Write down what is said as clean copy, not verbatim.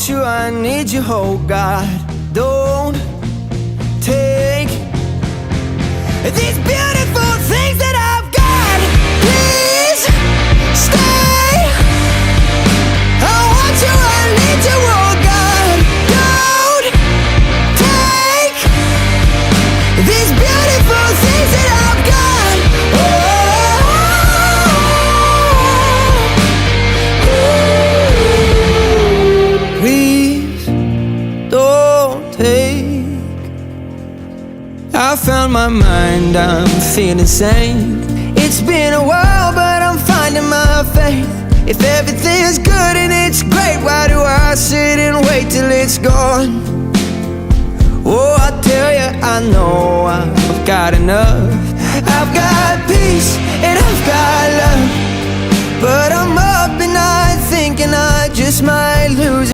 want you, I need you, oh God. Don't take these beautiful things that I've got. Please stay. I want you, I need you, oh God. Don't take these beautiful things that I've got. Please don't take. I found my mind, I'm feeling sane. It's been a while, but I'm finding my faith. If everything's good and it's great, why do I sit and wait till it's gone? Oh, I tell you, I know I've got enough. I've got peace and I've got love, but I'm up at night thinking I just might lose it.